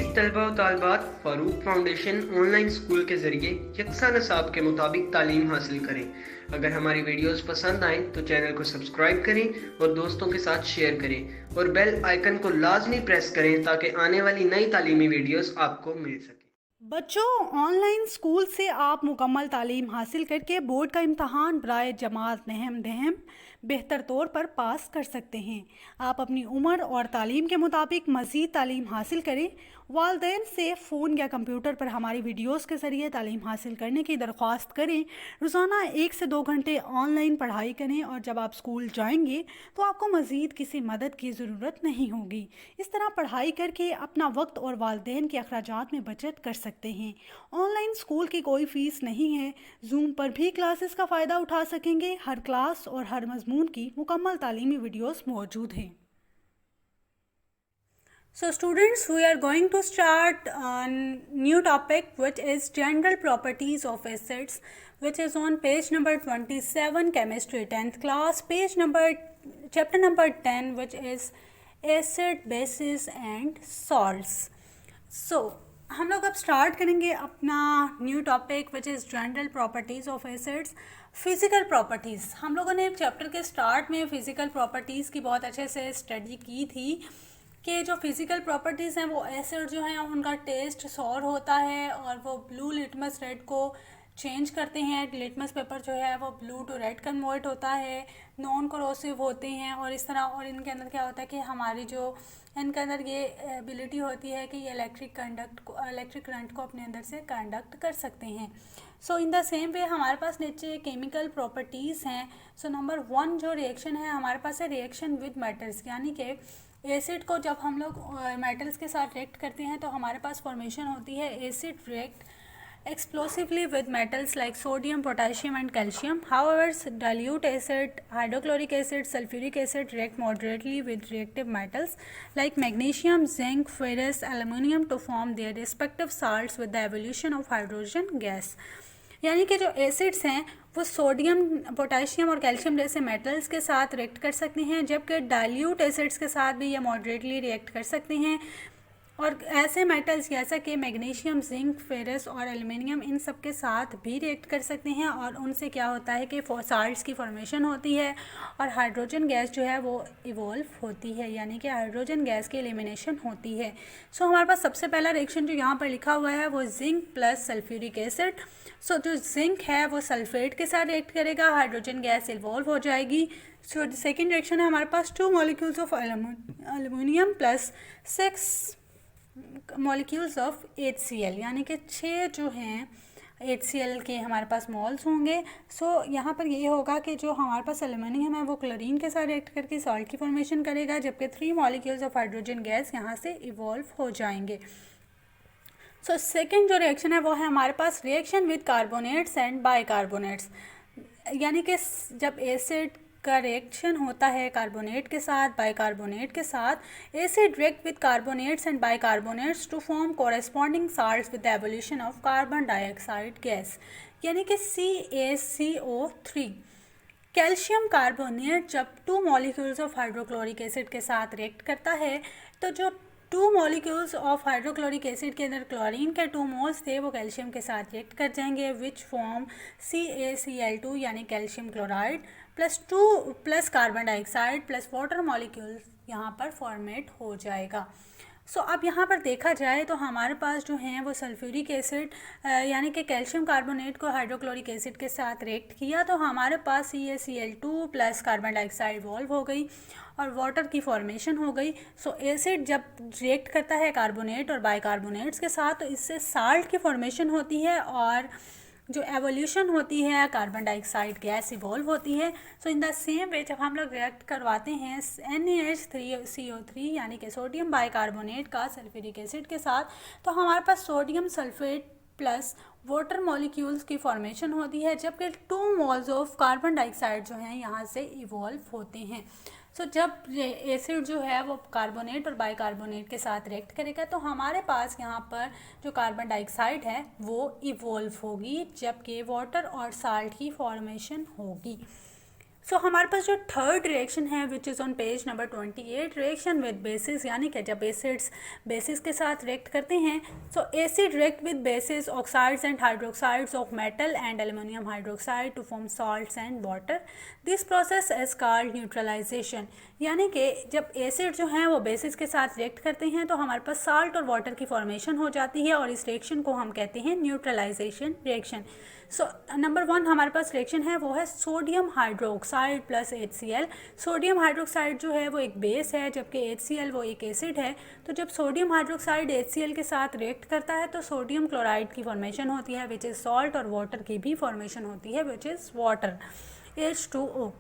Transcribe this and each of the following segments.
अजीज तलबा व तालबात, Farooq foundation online school के ज़रिए यकसा नसाब के मुताबिक तालीम हासिल करें। अगर हमारी वीडियोस पसंद आएँ तो चैनल को सब्सक्राइब करें और दोस्तों के साथ शेयर करें और बेल आइकन को लाजमी प्रेस करें ताकि आने वाली नई तालीमी वीडियोस आपको मिल सके। बच्चों, ऑनलाइन स्कूल से आप मुकम्मल तालीम हासिल करके बोर्ड का इम्तहान बराए जमात नहम दहम बेहतर तौर पर पास कर सकते हैं। आप अपनी उम्र और तालीम के मुताबिक मज़ीद तालीम हासिल करें। वालिदैन से फ़ोन या कंप्यूटर पर हमारी वीडियोस के ज़रिए तालीम हासिल करने की दरख्वास्त करें। रोज़ाना 1 से 2 घंटे ऑनलाइन पढ़ाई करें और जब आप स्कूल जाएंगे तो आपको मज़ीद किसी मदद की ज़रूरत नहीं होगी। इस तरह पढ़ाई करके अपना वक्त और वालिदैन के अखराजात में बचत कर सकते हैं। ऑनलाइन स्कूल की कोई फ़ीस नहीं है। जूम पर भी क्लासेस का फ़ायदा उठा सकेंगे। हर क्लास और हर मजमून की मुकम्मल तालीमी वीडियोस मौजूद हैं। So students, we are going to start a new topic, which is general properties of acids, which is on page number 27, chemistry 10th class, chapter number 10, which is acid, bases and salts. So हम लोग अब start करेंगे अपना new topic, which is general properties of acids. Physical properties, हम लोगों ने chapter के start में फ़िज़िकल प्रॉपर्टीज़ की बहुत अच्छे से स्टडी की थी कि जो फिज़िकल प्रॉपर्टीज़ हैं वो एसिड जो हैं उनका टेस्ट सॉर होता है और वो ब्लू लिटमस रेड को चेंज करते हैं। लिटमस पेपर जो है वो ब्लू टू रेड कन्वर्ट होता है, नॉन करोसिव होते हैं और इस तरह। और इनके अंदर क्या होता है कि हमारी जो इनके अंदर ये एबिलिटी होती है कि ये इलेक्ट्रिक करंट को अपने अंदर से कंडक्ट कर सकते हैं। सो इन द सेम वे हमारे पास नीचे केमिकल प्रॉपर्टीज़ हैं। सो नंबर 1 जो रिएक्शन है हमारे पास है रिएक्शन विद मेटल्स, यानी कि एसिड को जब हम लोग मेटल्स के साथ रिएक्ट करते हैं तो हमारे पास फॉर्मेशन होती है acid react explosively with metals like sodium, potassium and calcium. However, dilute acid, hydrochloric acid, sulfuric acid react moderately with reactive metals like magnesium, zinc, ferrous, aluminium to form their respective salts with the evolution of hydrogen gas. यानी कि जो acids हैं वो sodium, potassium और calcium जैसे metals के साथ react कर सकते हैं, जबकि डाइल्यूट एसिड्स के साथ भी ये मॉडरेटली रिएक्ट कर सकते हैं। और ऐसे मेटल्स जैसा कि मैग्नीशियम, जिंक, फेरस और एल्युमिनियम इन सब के साथ भी रिएक्ट कर सकते हैं और उनसे क्या होता है कि साल्ट्स की फॉर्मेशन होती है और हाइड्रोजन गैस जो है वो इवॉल्व होती है, यानी कि हाइड्रोजन गैस की एलिमिनेशन होती है। सो हमारे पास सबसे पहला रिएक्शन जो यहाँ पर लिखा हुआ है वो जिंक प्लस सल्फ्यूरिक एसिड। सो जो जिंक है वो सल्फेट के साथ रिएक्ट करेगा, हाइड्रोजन गैस इवॉल्व हो जाएगी। सो सेकेंड रिएक्शन है हमारे पास 2 molecules of aluminium plus 6 molecules of HCl, यानी कि 6 जो हैं HCl के हमारे पास मॉल्स होंगे। सो यहाँ पर ये होगा कि जो हमारे पास एल्युमिनियम है वो क्लोरीन के साथ रिएक्ट करके सॉल्ट की फॉर्मेशन करेगा, जबकि 3 मॉलिक्यूल्स ऑफ हाइड्रोजन गैस यहाँ से इवॉल्व हो जाएंगे। सो सेकेंड जो रिएक्शन है वो है हमारे पास reaction with carbonates and bicarbonates, यानी कि जब एसिड का रिएक्शन होता है कार्बोनेट के साथ, बाइकार्बोनेट के साथ, acid react with carbonates and bicarbonates to form corresponding salts with the evolution of carbon dioxide gas, यानी कि CaCO3। कैल्शियम कार्बोनेट जब 2 मॉलिक्यूल्स ऑफ हाइड्रोक्लोरिक एसिड के साथ रिएक्ट करता है तो जो 2 मॉलिक्यूल्स ऑफ हाइड्रोक्लोरिक एसिड के अंदर क्लोरीन के 2 मोल्स थे वो कैल्शियम के साथ रिएक्ट कर जाएंगे, विच फॉर्म CaCl2 यानी calcium chloride plus carbon dioxide plus water molecule यहाँ पर फॉर्मेट हो जाएगा। सो अब यहाँ पर देखा जाए तो हमारे पास जो हैं वो सल्फ्यूरिक एसिड यानी कि कैल्शियम कार्बोनेट को हाइड्रोक्लोरिक एसिड के साथ रिएक्ट किया तो हमारे पास CaCl2 plus carbon dioxide evolve हो गई और वाटर की फॉर्मेशन हो गई। सो एसिड जब रिएक्ट करता है कार्बोनेट और बाइकार्बोनेट्स के साथ तो इससे साल्ट की फॉर्मेशन होती है और जो एवोल्यूशन होती है कार्बन डाइऑक्साइड गैस इवॉल्व होती है। सो इन द सेम वे जब हम लोग रिएक्ट करवाते हैं NaH3CO3 यानी कि सोडियम बाइकार्बोनेट का सल्फ्यूरिक एसिड के साथ तो हमारे पास sodium sulphate plus water molecules की फॉर्मेशन होती है, जबकि 2 मोल्स ऑफ कार्बन डाइऑक्साइड जो हैं यहाँ से इवॉल्व होते हैं। सो जब एसिड जो है वो कार्बोनेट और बाइकार्बोनेट के साथ रिएक्ट करेगा तो हमारे पास यहाँ पर जो कार्बन डाइऑक्साइड है वो इवॉल्व होगी, जबकि वाटर और साल्ट की फॉर्मेशन होगी। सो हमारे पास जो थर्ड रिएक्शन है which is on page number 28, reaction with basis, यानी कि जब एसिड्स बेसिस के साथ रिएक्ट करते हैं, so acid react with basis oxides and hydroxides of metal and aluminium hydroxide to form salts and water. This process is called neutralisation, यानी कि जब एसिड जो हैं वो बेसिस के साथ रिएक्ट करते हैं तो हमारे पास साल्ट और वाटर की फॉर्मेशन हो जाती है और इस रिएक्शन को हम कहते हैं न्यूट्रलाइजेशन रिएक्शन। सो नंबर 1 हमारे पास रिएक्शन है वो है sodium hydroxide plus HCl। Sodium hydroxide जो है वो एक बेस है जबकि HCl वो एक एसिड है। तो जब सोडियम हाइड्रोक्साइड HCl के साथ रिएक्ट करता है तो सोडियम क्लोराइड की फॉर्मेशन होती है विच इज़ सॉल्ट, और वाटर की भी फॉर्मेशन होती है which is water, H2O।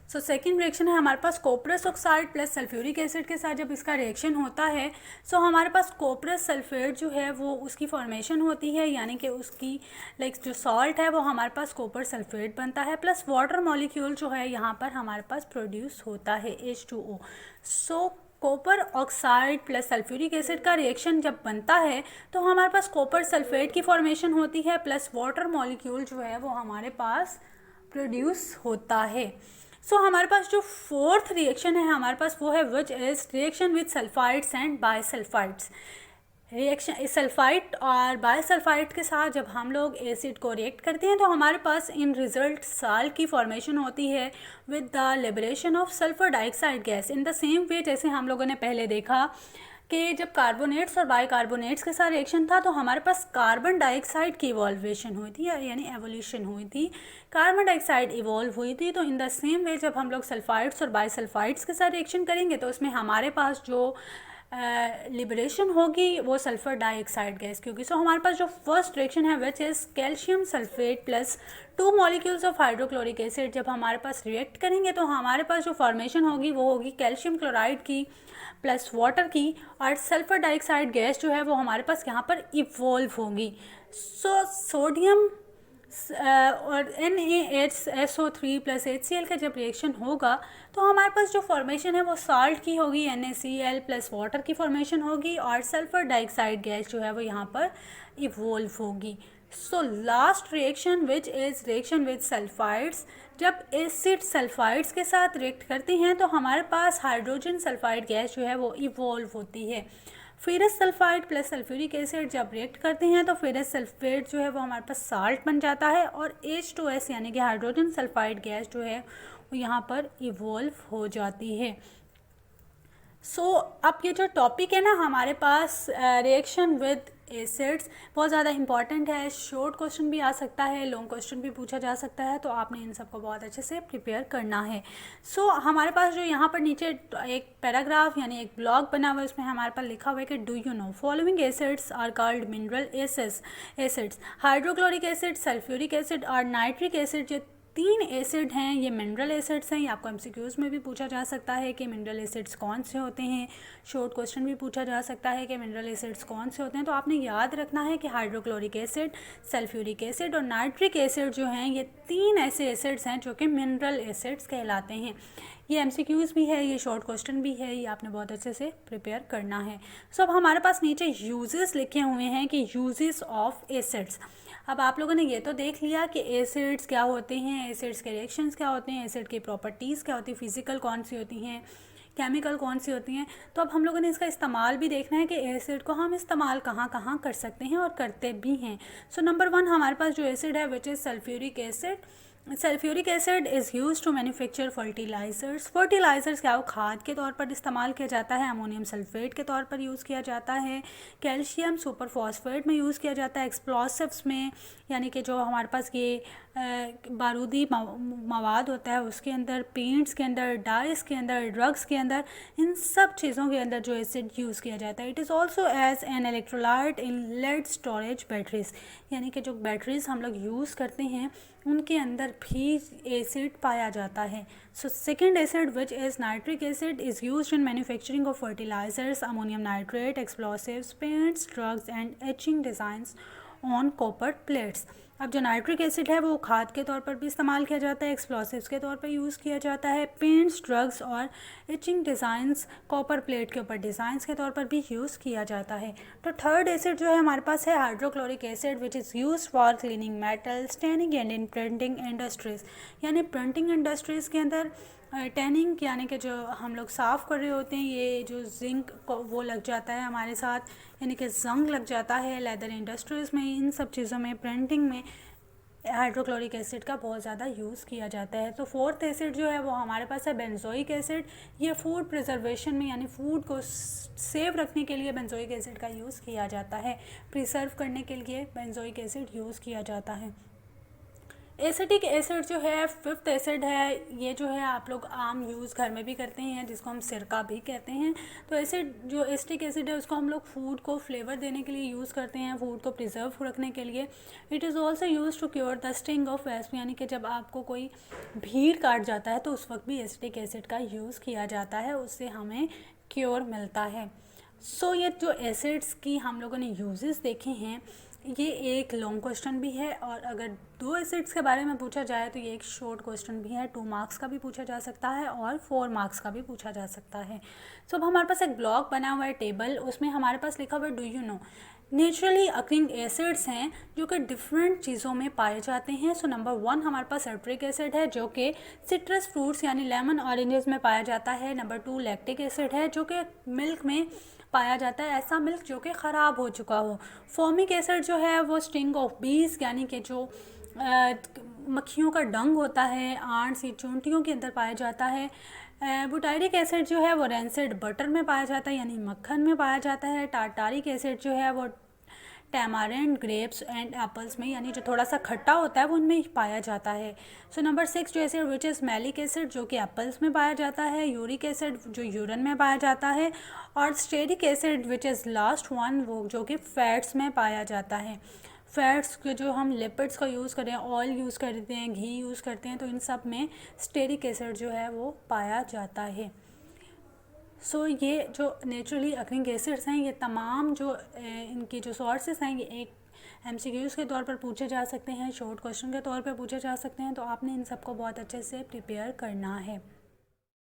So second reaction है हमारे पास कोपरस ऑक्साइड प्लस सल्फ्यूरिक एसिड के साथ जब इसका रिएक्शन होता है सो हमारे पास कोपरस सल्फेट जो है वो उसकी फॉर्मेशन होती है, यानी कि उसकी जो सॉल्ट है वो हमारे पास कोपर सल्फेट बनता है प्लस वाटर मॉलिक्यूल जो है यहाँ पर हमारे पास प्रोड्यूस होता है H2O। सो copper oxide plus sulphuric acid का रिएक्शन जब बनता है तो हमारे पास कॉपर सल्फेट की फॉर्मेशन होती है प्लस वाटर मॉलिक्यूल जो है वो हमारे पास प्रोड्यूस होता है। सो हमारे पास जो फोर्थ रिएक्शन है हमारे पास वो है which is reaction with sulphides and bisulphides. Reaction sulphide और बायसल्फाइड के साथ जब हम लोग एसिड को रिएक्ट करते हैं तो हमारे पास इन रिजल्ट साल्ट की फॉर्मेशन होती है with the liberation of sulphur dioxide gas. In the same way जैसे हम लोगों ने पहले देखा कि जब कार्बोनेट्स और बाइकार्बोनेट्स के साथ रिएक्शन था तो हमारे पास कार्बन डाइऑक्साइड की इवॉल्वेशन हुई थी, यानी एवोल्यूशन हुई थी, कार्बन डाइऑक्साइड इवॉल्व हुई थी। तो इन द सेम वे जब हम लोग सल्फाइड्स और बाइसल्फाइड्स के साथ रिएक्शन करेंगे तो उसमें हमारे पास जो लिबरेशन होगी वो सल्फर डाइऑक्साइड गैस की होगी। सो हमारे पास जो फर्स्ट रिएक्शन है which is calcium sulphate plus 2 molecules of hydrochloric acid, जब हमारे पास रिएक्ट करेंगे तो हमारे पास जो फॉर्मेशन होगी वो होगी कैल्शियम क्लोराइड की प्लस वाटर की, और सल्फर डाइऑक्साइड गैस जो है वो हमारे पास यहाँ पर इवॉल्व होगी। सो सोडियम और NaSO3 प्लस HCl का जब रिएक्शन होगा तो हमारे पास जो फॉर्मेशन है वो साल्ट की होगी, NaCl प्लस वाटर की फॉर्मेशन होगी, और सल्फर डाइऑक्साइड गैस जो है वो यहाँ पर इवॉल्व होगी। So last reaction which is reaction with sulphides, जब एसिड सल्फाइड्स के साथ रिएक्ट करते हैं तो हमारे पास हाइड्रोजन सल्फाइड गैस जो है वो इवॉल्व होती है। Ferrous sulphide plus sulphuric acid जब रिएक्ट करते हैं तो फेरस सल्फेट जो है वो हमारे पास साल्ट बन जाता है, और H2S यानी कि हाइड्रोजन सल्फाइड गैस जो है वो यहाँ पर इवॉल्व हो जाती है। सो अब ये जो टॉपिक है ना हमारे पास रिएक्शन विद एसिड्स बहुत ज़्यादा इंपॉर्टेंट है। शॉर्ट क्वेश्चन भी आ सकता है, लॉन्ग क्वेश्चन भी पूछा जा सकता है, तो आपने इन सबको बहुत अच्छे से प्रिपेयर करना है। सो हमारे पास जो यहाँ पर नीचे एक पैराग्राफ यानी एक ब्लॉग बना हुआ है उसमें हमारे पास लिखा हुआ है कि do you know following acids are called mineral acids. Hydrochloric acid, sulphuric acid और नाइट्रिक एसिड जो 3 एसिड हैं ये मिनरल एसिड्स हैं। ये आपको MCQs में भी पूछा जा सकता है कि मिनरल एसिड्स कौन से होते हैं। शॉर्ट क्वेश्चन भी पूछा जा सकता है कि मिनरल एसिड्स कौन से होते हैं। तो आपने याद रखना है कि हाइड्रोक्लोरिक एसिड, सल्फ्यूरिक एसिड और नाइट्रिक एसिड जो हैं ये 3 ऐसे एसिड्स हैं जो कि मिनरल एसिड्स कहलाते हैं। ये MCQs भी है, ये शॉर्ट क्वेश्चन भी है, ये आपने बहुत अच्छे से प्रिपेयर करना है। सो अब हमारे पास नीचे यूजेस लिखे हुए हैं कि यूजेस ऑफ एसिड्स। अब आप लोगों ने ये तो देख लिया कि एसिड्स क्या होते हैं, एसिड्स के रिएक्शंस क्या होते हैं, एसिड की प्रॉपर्टीज़ क्या होती है, फिजिकल कौन सी होती हैं, केमिकल कौन सी होती हैं। तो अब हम लोगों ने इसका इस्तेमाल भी देखना है कि एसिड को हम इस्तेमाल कहाँ कहाँ कर सकते हैं और करते भी हैं। सो नंबर 1 हमारे पास जो एसिड है which is sulphuric acid. Sulphuric acid is use to manufacture fertilisers. Fertilisers क्या वो खाद के तौर पर इस्तेमाल किया जाता है, अमोनियम सल्फेट के तौर पर यूज़ किया जाता है, कैल्शियम सुपर फॉस्फेट में यूज़ किया जाता है, एक्सप्लोसिव्स में यानी कि जो हमारे पास ये बारूदी मवाद होता है उसके अंदर, पेंट्स के अंदर, डाइस के अंदर, ड्रग्स के अंदर, इन सब चीज़ों के अंदर जो एसिड यूज़ किया जाता है। It is also as an electrolyte in lead storage batteries, यानी कि जो बैटरीज हम लोग यूज़ करते हैं उनके अंदर भी एसिड पाया जाता है। So second acid which is nitric acid is use in manufacturing of fertilisers, ammonium nitrate, explosives, paints, drugs and etching designs on copper plates. अब जो नाइट्रिक एसिड है वो खाद के तौर पर भी इस्तेमाल किया जाता है, एक्सप्लोसिव्स के तौर पर यूज़ किया जाता है, पेंट्स, ड्रग्स और इचिंग डिज़ाइंस कॉपर प्लेट के ऊपर डिज़ाइंस के तौर पर भी यूज़ किया जाता है। तो थर्ड एसिड जो है हमारे पास है hydrochloric acid, which is use for cleaning metal, staining and in printing industries. यानी प्रिंटिंग इंडस्ट्रीज़ के अंदर टैनिंग यानी कि जो हम लोग साफ़ कर रहे होते हैं, ये जो जिंक वो लग जाता है हमारे साथ, यानी कि जंग लग जाता है लेदर इंडस्ट्रीज़ में, इन सब चीज़ों में, प्रिंटिंग में हाइड्रोक्लोरिक एसिड का बहुत ज़्यादा यूज़ किया जाता है। तो फोर्थ एसिड जो है वो हमारे पास है बेंजोइक एसिड। ये फूड प्रिजर्वेशन में यानी फूड को सेव रखने के लिए बेंजोइक एसिड का यूज़ किया जाता है, प्रिजर्व करने के लिए बेंजोइक एसिड यूज़ किया जाता है। एसिटिक एसिड जो है फिफ्थ एसिड है, ये जो है आप लोग आम यूज़ घर में भी करते हैं, जिसको हम सिरका भी कहते हैं। तो एसिड जो एसिटिक एसिड है उसको हम लोग फूड को फ्लेवर देने के लिए यूज़ करते हैं, फूड को प्रिजर्व रखने के लिए। It is also use to cure the sting of wasp, यानी कि जब आपको कोई भीड़ काट जाता है तो उस वक्त भी एसिटिक एसिड का यूज़ किया जाता है, उससे हमें क्योर मिलता है। सो ये जो एसिड्स की हम लोगों ने यूजेस देखे हैं, ये एक लॉन्ग क्वेश्चन भी है, और अगर दो एसिड्स के बारे में पूछा जाए तो ये एक शॉर्ट क्वेश्चन भी है, 2 मार्क्स का भी पूछा जा सकता है और 4 मार्क्स का भी पूछा जा सकता है। सो अब हमारे पास एक ब्लॉक बना हुआ है टेबल, उसमें हमारे पास लिखा हुआ है do you no naturally occurring acids हैं जो कि डिफरेंट चीज़ों में पाए जाते हैं। सो नंबर 1 हमारे पास सिट्रिक एसिड है जो कि सिट्रस फ्रूट्स यानी लेमन ऑरेंजेस में पाया जाता है। नंबर 2 लैक्टिक एसिड है जो कि मिल्क में पाया जाता है, ऐसा मिल्क जो कि ख़राब हो चुका हो। फॉर्मिक एसिड जो है वो स्टिंग ऑफ बीज यानी कि जो मक्खियों का डंग होता है, आंट्स या चूंटियों के अंदर पाया जाता है। बुटाइरिक एसिड जो है वो रेंसिड बटर में पाया जाता है यानी मक्खन में पाया जाता है। टार्टारिक एसिड जो है वो टैमारिंड, ग्रेप्स एंड एप्पल्स में यानी जो थोड़ा सा खट्टा होता है वो उनमें पाया जाता है। सो नंबर 6 जो acid which is malic acid जो कि एप्पल्स में पाया जाता है। यूरिक एसिड जो यूरिन में पाया जाता है, और stearic acid which is last one वो जो कि फैट्स में पाया जाता है। फैट्स के जो हम लिपिड्स का यूज़ करते हैं, ऑयल यूज़ करते हैं, घी यूज़ करते हैं, तो इन सब में स्टेरिक एसिड जो है वो पाया जाता है। सो ये जो नेचुरली अकरिंग एसिड्स हैं, ये तमाम जो इनकी जो सोर्सेस हैं, ये एक MCQs के तौर पर पूछे जा सकते हैं, शॉर्ट क्वेश्चन के तौर पर पूछे जा सकते हैं। तो आपने इन सबको बहुत अच्छे से प्रिपेयर करना है।